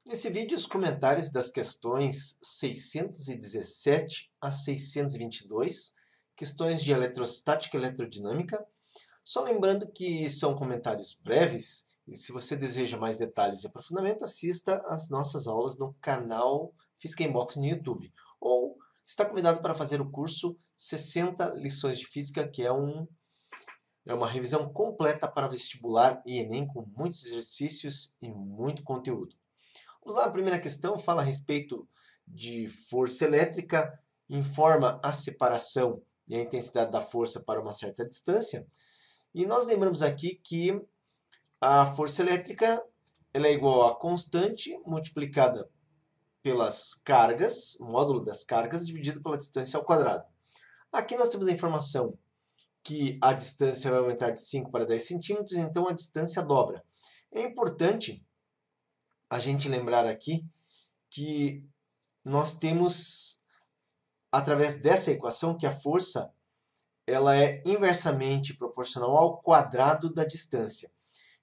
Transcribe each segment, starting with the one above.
Nesse vídeo, os comentários das questões 617 a 622, questões de eletrostática e eletrodinâmica. Só lembrando que são comentários breves, e se você deseja mais detalhes e aprofundamento, assista às nossas aulas no canal Física Inbox no YouTube. Ou está convidado para fazer o curso 60 lições de física, que é uma revisão completa para vestibular e Enem, com muitos exercícios e muito conteúdo. Vamos lá, a primeira questão fala a respeito de força elétrica, informa a separação e a intensidade da força para uma certa distância. E nós lembramos aqui que a força elétrica ela é igual a constante multiplicada pelas cargas, módulo das cargas, dividido pela distância ao quadrado. Aqui nós temos a informação que a distância vai aumentar de 5 para 10 centímetros, então a distância dobra. É importante a gente lembrar aqui que nós temos, através dessa equação, que a força ela é inversamente proporcional ao quadrado da distância.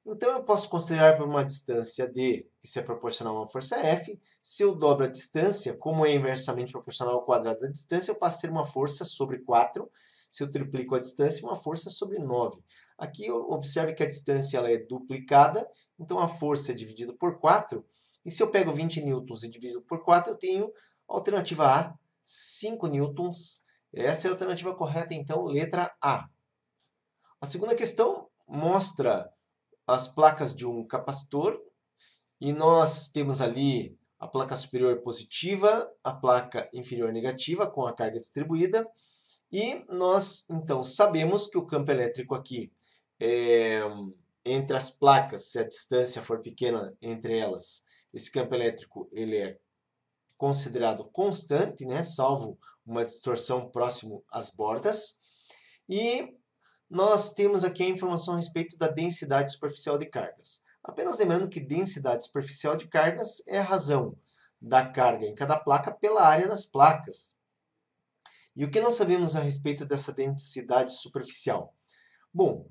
Então, eu posso considerar por uma distância d, isso é proporcional a uma força F. Se eu dobro a distância, como é inversamente proporcional ao quadrado da distância, eu passo a ter uma força sobre 4. Se eu triplico a distância, uma força sobre 9. Aqui, observe que a distância ela é duplicada, então a força é dividida por 4. E se eu pego 20 newtons e divido por 4, eu tenho a alternativa A, 5 newtons. Essa é a alternativa correta, então, letra A. A segunda questão mostra as placas de um capacitor e nós temos ali a placa superior positiva, a placa inferior negativa com a carga distribuída e nós então sabemos que o campo elétrico aqui entre as placas, se a distância for pequena entre elas, esse campo elétrico ele é considerado constante, né, salvo uma distorção próximo às bordas. E nós temos aqui a informação a respeito da densidade superficial de cargas. Apenas lembrando que densidade superficial de cargas é a razão da carga em cada placa pela área das placas. E o que nós sabemos a respeito dessa densidade superficial? Bom,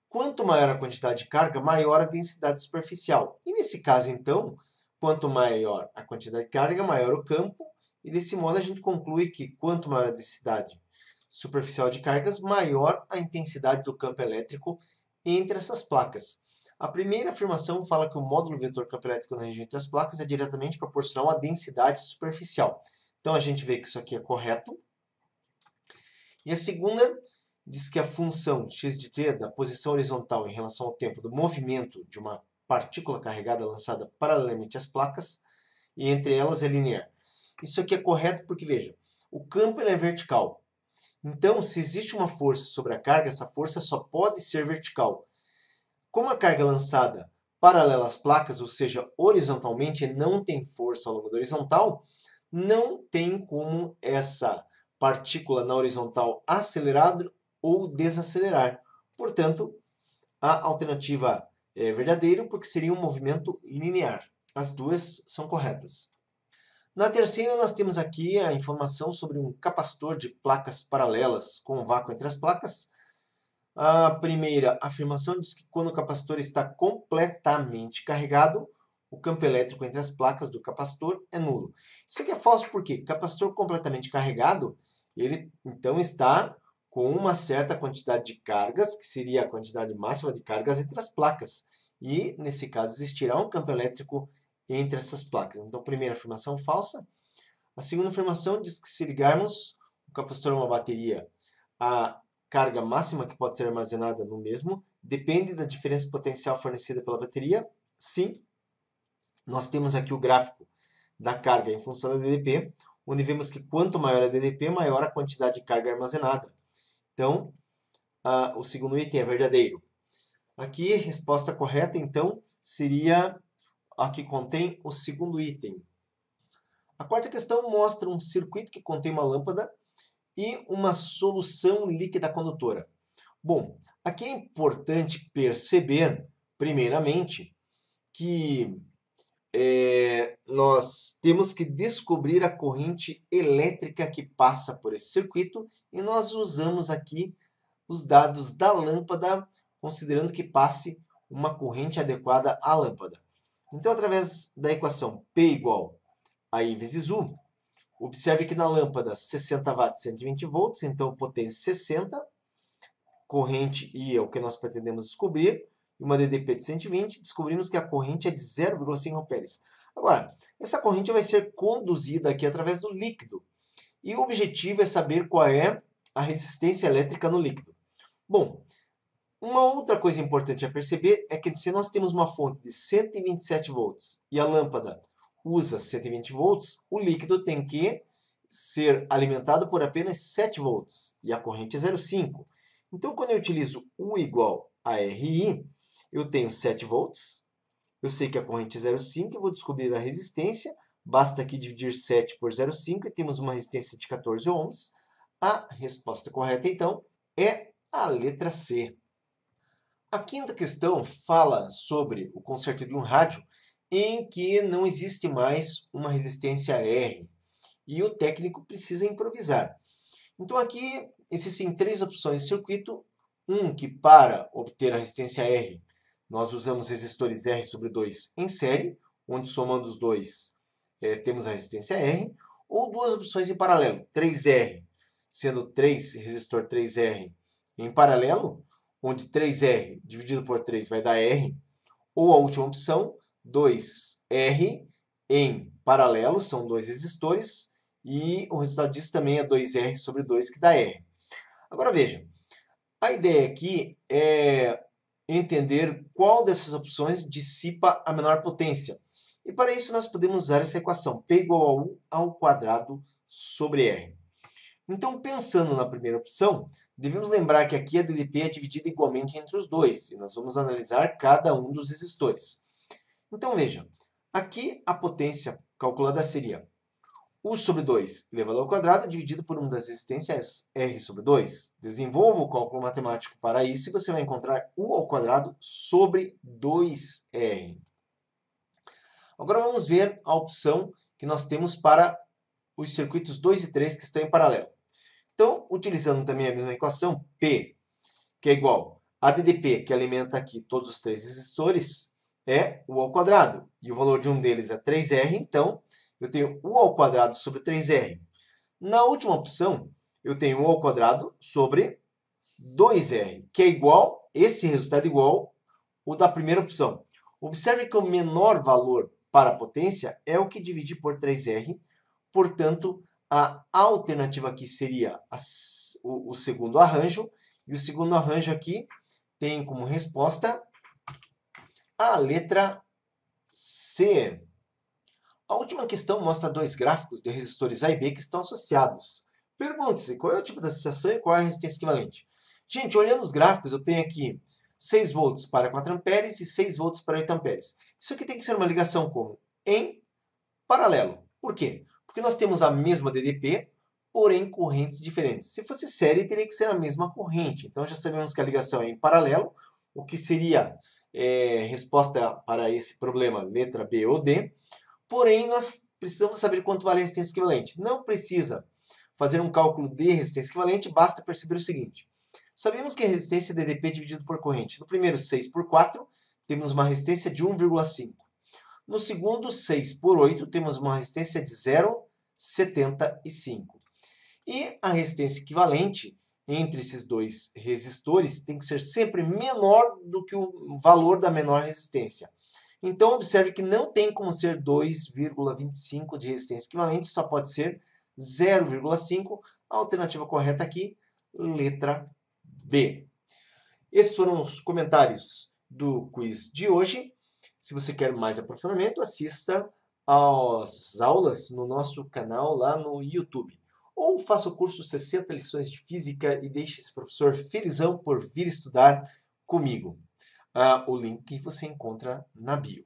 quanto maior a quantidade de carga, maior a densidade superficial. E nesse caso, então, quanto maior a quantidade de carga, maior o campo. E desse modo a gente conclui que quanto maior a densidade superficial de cargas, maior a intensidade do campo elétrico entre essas placas. A primeira afirmação fala que o módulo vetor campo elétrico na região entre as placas é diretamente proporcional à densidade superficial. Então a gente vê que isso aqui é correto. E a segunda diz que a função x de t da posição horizontal em relação ao tempo do movimento de uma partícula carregada lançada paralelamente às placas e entre elas é linear. Isso aqui é correto porque, veja, o campo ele é vertical. Então, se existe uma força sobre a carga, essa força só pode ser vertical. Como a carga é lançada paralela às placas, ou seja, horizontalmente, e não tem força ao longo da horizontal, não tem como essa partícula na horizontal acelerar ou desacelerar. Portanto, a alternativa é verdadeira porque seria um movimento linear. As duas são corretas. Na terceira, nós temos aqui a informação sobre um capacitor de placas paralelas com vácuo entre as placas. A primeira afirmação diz que quando o capacitor está completamente carregado, o campo elétrico entre as placas do capacitor é nulo. Isso aqui é falso porque capacitor completamente carregado, ele então está com uma certa quantidade de cargas, que seria a quantidade máxima de cargas entre as placas. E, nesse caso, existirá um campo elétrico entre essas placas. Então, primeira afirmação falsa. A segunda afirmação diz que se ligarmos o capacitor a uma bateria, a carga máxima que pode ser armazenada no mesmo depende da diferença potencial fornecida pela bateria. Sim, nós temos aqui o gráfico da carga em função da DDP, onde vemos que quanto maior a DDP, maior a quantidade de carga armazenada. Então, o segundo item é verdadeiro. Aqui, a resposta correta, então, seria a que contém o segundo item. A quarta questão mostra um circuito que contém uma lâmpada e uma solução líquida condutora. Bom, aqui é importante perceber, primeiramente, que nós temos que descobrir a corrente elétrica que passa por esse circuito e nós usamos aqui os dados da lâmpada, considerando que passe uma corrente adequada à lâmpada. Então, através da equação P igual a I vezes U, observe que na lâmpada 60 watts, 120 volts, então potência 60, corrente I é o que nós pretendemos descobrir, e uma DDP de 120, descobrimos que a corrente é de 0,5 amperes. Agora, essa corrente vai ser conduzida aqui através do líquido, e o objetivo é saber qual é a resistência elétrica no líquido. Bom, uma outra coisa importante a perceber é que se nós temos uma fonte de 127 volts e a lâmpada usa 120 volts, o líquido tem que ser alimentado por apenas 7 volts e a corrente é 0,5. Então, quando eu utilizo U igual a RI, eu tenho 7 volts, eu sei que a corrente é 0,5, eu vou descobrir a resistência, basta aqui dividir 7 por 0,5 e temos uma resistência de 14 ohms. A resposta correta, então, é a letra C. A quinta questão fala sobre o concerto de um rádio em que não existe mais uma resistência R e o técnico precisa improvisar. Então aqui existem três opções de circuito. Que para obter a resistência R, nós usamos resistores R sobre 2 em série, onde somando os dois temos a resistência R, ou duas opções em paralelo, 3R, sendo 3 resistor 3R em paralelo, onde 3R dividido por 3 vai dar R, ou a última opção, 2R em paralelo, são dois resistores, e o resultado disso também é 2R sobre 2, que dá R. Agora veja, a ideia aqui é entender qual dessas opções dissipa a menor potência. E para isso nós podemos usar essa equação, P igual a U ao quadrado sobre R. Então, pensando na primeira opção, devemos lembrar que aqui a DDP é dividida igualmente entre os dois, e nós vamos analisar cada um dos resistores. Então, veja, aqui a potência calculada seria U sobre 2 elevado ao quadrado dividido por uma das resistências R sobre 2. Desenvolva o cálculo matemático para isso e você vai encontrar U ao quadrado sobre 2R. Agora vamos ver a opção que nós temos para os circuitos 2 e 3 que estão em paralelo. Então, utilizando também a mesma equação, P, que é igual a DDP, que alimenta aqui todos os três resistores, é U ao quadrado. E o valor de um deles é 3R, então eu tenho U ao quadrado sobre 3R. Na última opção, eu tenho U ao quadrado sobre 2R, que é igual, esse resultado é igual o da primeira opção. Observe que o menor valor para a potência é o que dividir por 3R, portanto, a alternativa aqui seria o segundo arranjo, e o segundo arranjo aqui tem como resposta a letra C. A última questão mostra dois gráficos de resistores A e B que estão associados. Pergunte-se qual é o tipo de associação e qual é a resistência equivalente. Gente, olhando os gráficos, eu tenho aqui 6 volts para 4 amperes e 6 volts para 8 amperes. Isso aqui tem que ser uma ligação como? Em paralelo. Por quê? Porque nós temos a mesma DDP, porém correntes diferentes. Se fosse série, teria que ser a mesma corrente. Então já sabemos que a ligação é em paralelo, o que seria resposta para esse problema, letra B ou D. Porém, nós precisamos saber quanto vale a resistência equivalente. Não precisa fazer um cálculo de resistência equivalente, basta perceber o seguinte. Sabemos que a resistência é DDP dividido por corrente. No primeiro, 6 por 4, temos uma resistência de 1,5. No segundo, 6 por 8, temos uma resistência de 0,75. E a resistência equivalente entre esses dois resistores tem que ser sempre menor do que o valor da menor resistência. Então, observe que não tem como ser 2,25 de resistência equivalente, só pode ser 0,5. A alternativa correta aqui, letra B. Esses foram os comentários do quiz de hoje. Se você quer mais aprofundamento, assista às aulas no nosso canal lá no YouTube. Ou faça o curso 60 lições de física e deixe esse professor felizão por vir estudar comigo. O link você encontra na bio.